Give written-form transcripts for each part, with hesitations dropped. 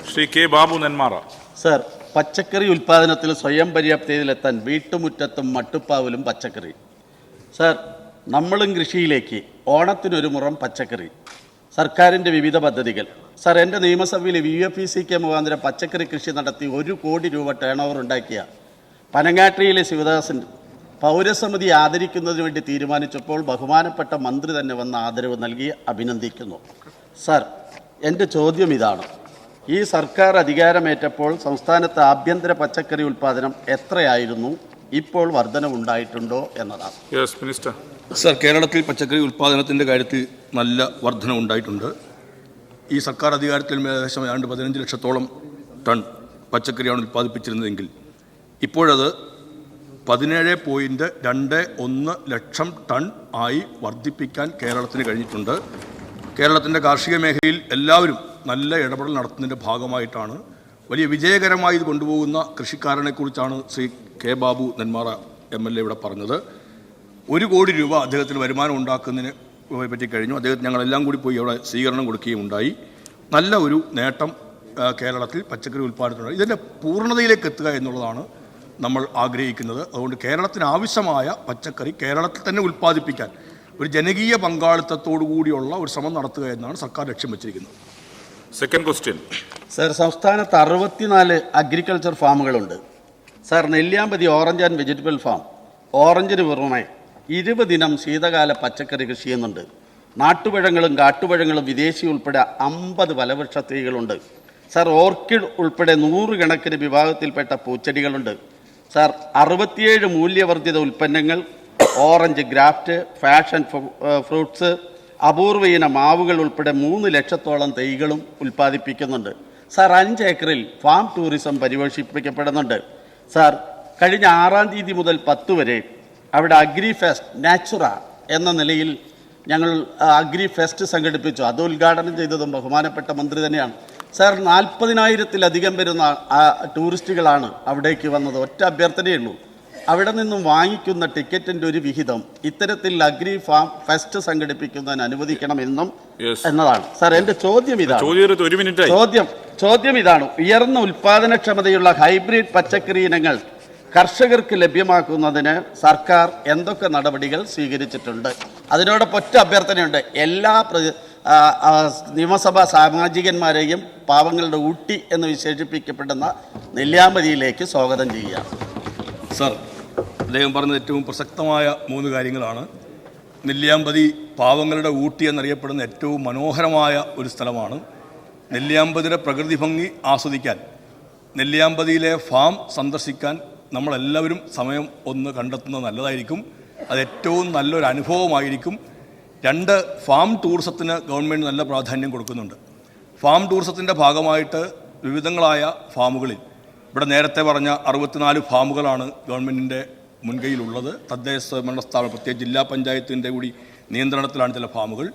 Shri K Babu Nenmara. Sir, പച്ചക്കറി ഉൽപ്പാദനത്തിൽ സ്വയം പര്യാപ്തതയിലെത്താൻ വീട്ടുമുറ്റത്തും മട്ടുപ്പാവിലും പച്ചക്കറി. സർ, നമ്മളും കൃഷിയിലേക്ക്. ഓണത്തിനൊരു മുറം പച്ചക്കറി. സർക്കാരിൻ്റെ വിവിധ പദ്ധതികൾ. സർ, എൻ്റെ നിയമസഭയിൽ VFECK മുഖാന്തരം പച്ചക്കറി കൃഷി നടത്തി 1 കോടി രൂപ ടേൺ ഓവർ ഉണ്ടാക്കിയ പനങ്ങാട്ടിയിലെ ശിവദാസൻ പൗരസമിതി ആദരിക്കുന്നതിന് വേണ്ടി തീരുമാനിച്ചപ്പോൾ ബഹുമാനപ്പെട്ട മന്ത്രി തന്നെ വന്ന് ആദരവ് നൽകി അഭിനന്ദിക്കുന്നു. സർ, എൻ്റെ ചോദ്യം ഇതാണ്: ഈ സർക്കാർ അധികാരമേറ്റപ്പോൾ സംസ്ഥാനത്ത് ആഭ്യന്തര പച്ചക്കറി ഉൽപ്പാദനം എത്രയായിരുന്നു? ഇപ്പോൾ വർധനവുണ്ടായിട്ടുണ്ടോ എന്നതാണ്. Yes minister. സർ, കേരളത്തിൽ പച്ചക്കറി ഉൽപ്പാദനത്തിൻ്റെ കാര്യത്തിൽ നല്ല വർധനവുണ്ടായിട്ടുണ്ട്. ഈ സർക്കാർ അധികാരത്തിൽ ഏകദേശം 15 ലക്ഷത്തോളം ടൺ പച്ചക്കറിയാണ് ഉൽപ്പാദിപ്പിച്ചിരുന്നതെങ്കിൽ ഇപ്പോഴത് 17.21 ലക്ഷം ടൺ ആയി വർദ്ധിപ്പിക്കാൻ കേരളത്തിന് കഴിഞ്ഞിട്ടുണ്ട്. കേരളത്തിൻ്റെ കാർഷിക മേഖലയിൽ എല്ലാവരും നല്ല ഇടപെടൽ നടത്തുന്നതിൻ്റെ ഭാഗമായിട്ടാണ് വലിയ വിജയകരമായി ഇത് കൊണ്ടുപോകുന്ന കൃഷിക്കാരനെക്കുറിച്ചാണ് ശ്രീ കെ ബാബു നെന്മാറ MLA ഇവിടെ പറഞ്ഞത്. 1 കോടി രൂപ അദ്ദേഹത്തിന് വരുമാനം ഉണ്ടാക്കുന്നതിന് പറ്റി കഴിഞ്ഞു. അദ്ദേഹത്തിന് ഞങ്ങളെല്ലാം കൂടി പോയി അവിടെ സ്വീകരണം കൊടുക്കുകയും ഉണ്ടായി. നല്ല ഒരു നേട്ടം കേരളത്തിൽ പച്ചക്കറി ഉൽപ്പാദനത്തിനുണ്ട്. ഇതിൻ്റെ പൂർണ്ണതയിലേക്ക് എത്തുക എന്നുള്ളതാണ് നമ്മൾ ആഗ്രഹിക്കുന്നത്. അതുകൊണ്ട് കേരളത്തിന് ആവശ്യമായ പച്ചക്കറി കേരളത്തിൽ തന്നെ ഉൽപ്പാദിപ്പിക്കാൻ ഒരു ജനകീയ പങ്കാളിത്തത്തോടു കൂടിയുള്ള ഒരു ശ്രമം നടത്തുക എന്നാണ് സർക്കാർ ലക്ഷ്യം വെച്ചിരിക്കുന്നത്. Second question. സർ, സംസ്ഥാനത്ത് 64 അഗ്രികൾച്ചർ ഫാമുകളുണ്ട്. Sir, Nelliampathy orange and vegetable farm ഓറഞ്ചിന് പുറമെ 20 ഇനം ശീതകാല പച്ചക്കറി കൃഷി ചെയ്യുന്നുണ്ട്. നാട്ടുപഴങ്ങളും കാട്ടുപഴങ്ങളും വിദേശി ഉൾപ്പെടെ 50 ഫലവൃക്ഷ തൈകളുണ്ട്. സർ, ഓർക്കിഡ് ഉൾപ്പെടെ 100 കണക്കിന് വിഭാഗത്തിൽപ്പെട്ട പൂച്ചെടികളുണ്ട്. സർ, 67 മൂല്യവർദ്ധിത ഉൽപ്പന്നങ്ങൾ, ഓറഞ്ച്, ഗ്രാഫ്റ്റ്, ഫാഷൻ ഫ്രൂട്ട്സ്, അപൂർവ ഇന മാവുകൾ ഉൾപ്പെടെ 3 ലക്ഷത്തോളം തൈകളും ഉൽപ്പാദിപ്പിക്കുന്നുണ്ട്. സർ, 5 ഏക്കറിൽ ഫാം ടൂറിസം പരിപോഷിപ്പിക്കപ്പെടുന്നുണ്ട്. സർ, കഴിഞ്ഞ 6-ാം തീയതി മുതൽ 10 വരെ അവിടെ അഗ്രി ഫെസ്റ്റ് നാച്ചുറ എന്ന നിലയിൽ ഞങ്ങൾ അഗ്രി ഫെസ്റ്റ് സംഘടിപ്പിച്ചു. അത് ഉദ്ഘാടനം ചെയ്തതും ബഹുമാനപ്പെട്ട മന്ത്രി തന്നെയാണ്. സർ, 40,000-ലധികം വരുന്ന ടൂറിസ്റ്റുകളാണ് അവിടേക്ക് വന്നത്. ഒറ്റ അഭ്യർത്ഥനയുള്ളൂ: അവിടെ നിന്നും വാങ്ങിക്കുന്ന ടിക്കറ്റിൻ്റെ ഒരു വിഹിതം ഇത്തരത്തിൽ അഗ്രി ഫാം ഫെസ്റ്റ് സംഘടിപ്പിക്കുന്നതിന് അനുവദിക്കണമെന്നും എന്നതാണ്. സാർ, എൻ്റെ ചോദ്യം ഇതാണ്. ഉയർന്ന ഉൽപാദനക്ഷമതയുള്ള ഹൈബ്രിഡ് പച്ചക്കറി ഇനങ്ങൾ കർഷകർക്ക് ലഭ്യമാക്കുന്നതിന് സർക്കാർ എന്തൊക്കെ നടപടികൾ സ്വീകരിച്ചിട്ടുണ്ട്? അതിനോടൊപ്പം ഒറ്റ അഭ്യർത്ഥനയുണ്ട്: എല്ലാ നിയമസഭാ സാമാജികന്മാരെയും പാവങ്ങളുടെ ഊട്ടി എന്ന് വിശേഷിപ്പിക്കപ്പെടുന്ന നെല്ലിയാമ്പതിയിലേക്ക് സ്വാഗതം ചെയ്യുക. സർ, അദ്ദേഹം പറഞ്ഞത് ഏറ്റവും പ്രസക്തമായ 3 കാര്യങ്ങളാണ്. നെല്ലിയാമ്പതി പാവങ്ങളുടെ ഊട്ടി എന്നറിയപ്പെടുന്ന ഏറ്റവും മനോഹരമായ ഒരു സ്ഥലമാണ്. നെല്ലിയാമ്പതിയുടെ പ്രകൃതി ഭംഗി ആസ്വദിക്കാൻ, നെല്ലിയാമ്പതിയിലെ ഫാം സന്ദർശിക്കാൻ നമ്മളെല്ലാവരും സമയം ഒന്ന് കണ്ടെത്തുന്നത് നല്ലതായിരിക്കും. അത് ഏറ്റവും നല്ലൊരു അനുഭവമായിരിക്കും. 2, ഫാം ടൂറിസത്തിന് ഗവൺമെൻറ് നല്ല പ്രാധാന്യം കൊടുക്കുന്നുണ്ട്. ഫാം ടൂറിസത്തിൻ്റെ ഭാഗമായിട്ട് വിവിധങ്ങളായ ഫാമുകളിൽ, ഇവിടെ നേരത്തെ പറഞ്ഞ 64 ഫാമുകളാണ് ഗവൺമെൻറ്റിൻ്റെ മുൻകൈയിലുള്ളത്. തദ്ദേശ സ്വയംഭരണ സ്ഥാപനം, പ്രത്യേക ജില്ലാ പഞ്ചായത്തിൻ്റെ കൂടി നിയന്ത്രണത്തിലാണ് ചില ഫാമുകൾ.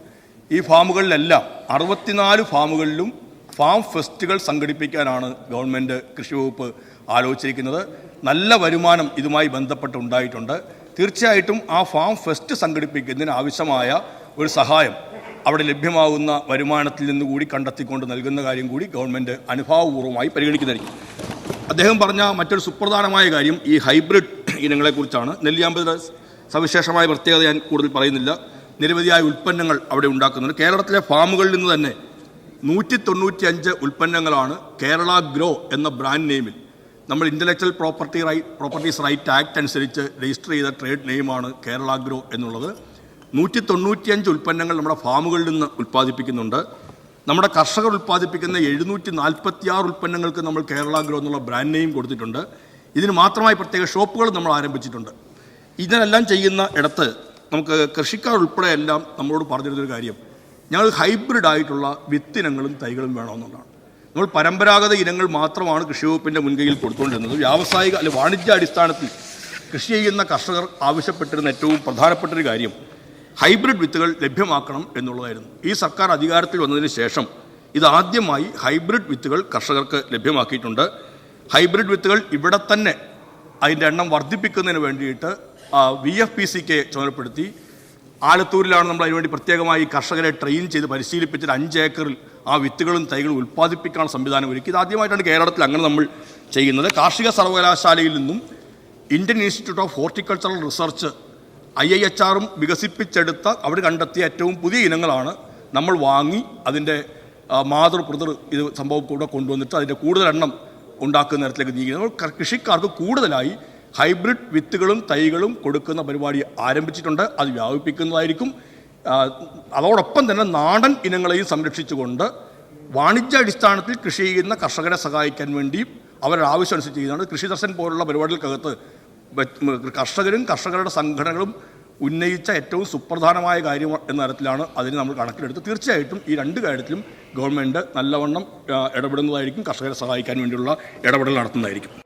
ഈ ഫാമുകളിലെല്ലാം 64 ഫാമുകളിലും ഫാം ഫെസ്റ്റുകൾ സംഘടിപ്പിക്കാനാണ് ഗവൺമെൻറ് കൃഷി വകുപ്പ് ആലോചിച്ചിരിക്കുന്നത്. നല്ല വരുമാനം ഇതുമായി ബന്ധപ്പെട്ടുണ്ടായിട്ടുണ്ട്. തീർച്ചയായിട്ടും ആ ഫാം ഫെസ്റ്റ് സംഘടിപ്പിക്കുന്നതിന് ആവശ്യമായ ഒരു സഹായം അവിടെ ലഭ്യമാകുന്ന വരുമാനത്തിൽ നിന്നുകൂടി കണ്ടെത്തിക്കൊണ്ട് നൽകുന്ന കാര്യം കൂടി ഗവൺമെൻറ് അനുഭാവപൂർവ്വമായി പരിഗണിക്കുന്നതായിരിക്കും. അദ്ദേഹം പറഞ്ഞ മറ്റൊരു സുപ്രധാനമായ കാര്യം ഈ ഹൈബ്രിഡ് ഇനങ്ങളെക്കുറിച്ചാണ്. നെല്ലിയാമ്പതിയുടെ സവിശേഷമായ പ്രത്യേകത ഞാൻ കൂടുതൽ പറയുന്നില്ല. നിരവധിയായ ഉൽപ്പന്നങ്ങൾ അവിടെ ഉണ്ടാക്കുന്നുണ്ട്. കേരളത്തിലെ ഫാമുകളിൽ നിന്ന് തന്നെ 195 ഉൽപ്പന്നങ്ങളാണ് കേരള ഗ്രോ എന്ന ബ്രാൻഡ് നെയിമിൽ, നമ്മൾ ഇൻ്റലക്ച്വൽ പ്രോപ്പർട്ടീസ് റൈറ്റ് ആക്ട് അനുസരിച്ച് രജിസ്റ്റർ ചെയ്ത ട്രേഡ് നെയിമാണ് കേരള ഗ്രോ എന്നുള്ളത്. 195 ഉൽപ്പന്നങ്ങൾ നമ്മുടെ ഫാമുകളിൽ നിന്ന് ഉൽപ്പാദിപ്പിക്കുന്നുണ്ട്. നമ്മുടെ കർഷകർ ഉൽപ്പാദിപ്പിക്കുന്ന 746 ഉൽപ്പന്നങ്ങൾക്ക് നമ്മൾ കേരള ഗ്രോ എന്നുള്ള ബ്രാൻഡ് നെയിം കൊടുത്തിട്ടുണ്ട്. ഇതിന് മാത്രമായി പ്രത്യേക ഷോപ്പുകൾ നമ്മൾ ആരംഭിച്ചിട്ടുണ്ട്. ഇതിനെല്ലാം ചെയ്യുന്ന ഇടത്ത് നമുക്ക് കൃഷിക്കാർ ഉൾപ്പെടെ എല്ലാം നമ്മളോട് പറഞ്ഞിരുന്നൊരു കാര്യം, ഞങ്ങൾ ഹൈബ്രിഡ് ആയിട്ടുള്ള വിത്തിനങ്ങളും തൈകളും വേണമെന്നുള്ളതാണ്. നമ്മൾ പരമ്പരാഗത ഇനങ്ങൾ മാത്രമാണ് കൃഷി വകുപ്പിൻ്റെ മുൻകൈയിൽ കൊടുത്തുകൊണ്ടിരുന്നത്. വ്യാവസായിക വാണിജ്യ അടിസ്ഥാനത്തിൽ കൃഷി ചെയ്യുന്ന കർഷകർ ആവശ്യപ്പെട്ടിരുന്ന ഏറ്റവും പ്രധാനപ്പെട്ടൊരു കാര്യം ഹൈബ്രിഡ് വിത്തുകൾ ലഭ്യമാക്കണം എന്നുള്ളതായിരുന്നു. ഈ സർക്കാർ അധികാരത്തിൽ വന്നതിന് ശേഷം ഇതാദ്യമായി ഹൈബ്രിഡ് വിത്തുകൾ കർഷകർക്ക് ലഭ്യമാക്കിയിട്ടുണ്ട്. ഹൈബ്രിഡ് വിത്തുകൾ ഇവിടെ തന്നെ അതിൻ്റെ എണ്ണം വർദ്ധിപ്പിക്കുന്നതിന് വേണ്ടിയിട്ട് VFPCK ചുമതലപ്പെടുത്തി. ആലത്തൂരിലാണ് നമ്മൾ അതിനുവേണ്ടി പ്രത്യേകമായി കർഷകരെ ട്രെയിൻ ചെയ്ത് പരിശീലിപ്പിച്ചിട്ട് 5 ഏക്കറിൽ ആ വിത്തുകളും തൈകളും ഉൽപ്പാദിപ്പിക്കാനുള്ള സംവിധാനം ഒരുക്കി. ഇത് ആദ്യമായിട്ടാണ് കേരളത്തിൽ അങ്ങനെ നമ്മൾ ചെയ്യുന്നത്. കാർഷിക സർവകലാശാലയിൽ നിന്നും Indian institute of horticultural research IIHR വികസിപ്പിച്ചെടുത്ത അവർ കണ്ടെത്തിയ ഏറ്റവും പുതിയ ഇനങ്ങളാണ് നമ്മൾ വാങ്ങി അതിൻ്റെ മാതൃ ഇത് സംഭവം കൂടെ കൊണ്ടുവന്നിട്ട് അതിൻ്റെ കൂടുതൽ എണ്ണം ഉണ്ടാക്കുന്ന തരത്തിലേക്ക് നീങ്ങുന്നത്. കൃഷിക്കാർക്ക് കൂടുതലായി ഹൈബ്രിഡ് വിത്തുകളും തൈകളും കൊടുക്കുന്ന പരിപാടി ആരംഭിച്ചിട്ടുണ്ട്. അത് വ്യാപിപ്പിക്കുന്നതായിരിക്കും. അതോടൊപ്പം തന്നെ നാടൻ ഇനങ്ങളെയും സംരക്ഷിച്ചുകൊണ്ട് വാണിജ്യാടിസ്ഥാനത്തിൽ കൃഷി ചെയ്യുന്ന കർഷകരെ സഹായിക്കാൻ വേണ്ടി അവരുടെ ആവശ്യം അനുസരിച്ച് ചെയ്യുന്നതാണ്. കൃഷി ദർശൻ പോലുള്ള പരിപാടികൾക്കകത്ത് കർഷകരും കർഷകരുടെ സംഘടനകളും ഉന്നയിച്ച ഏറ്റവും സുപ്രധാനമായ കാര്യം എന്ന തരത്തിലാണ് അതിന് നമ്മൾ കണക്കിലെടുത്ത്. തീർച്ചയായിട്ടും ഈ രണ്ട് കാര്യത്തിലും ഗവൺമെൻറ് നല്ലവണ്ണം ഇടപെടുന്നതായിരിക്കും. കർഷകരെ സഹായിക്കാൻ വേണ്ടിയുള്ള ഇടപെടൽ നടത്തുന്നതായിരിക്കും.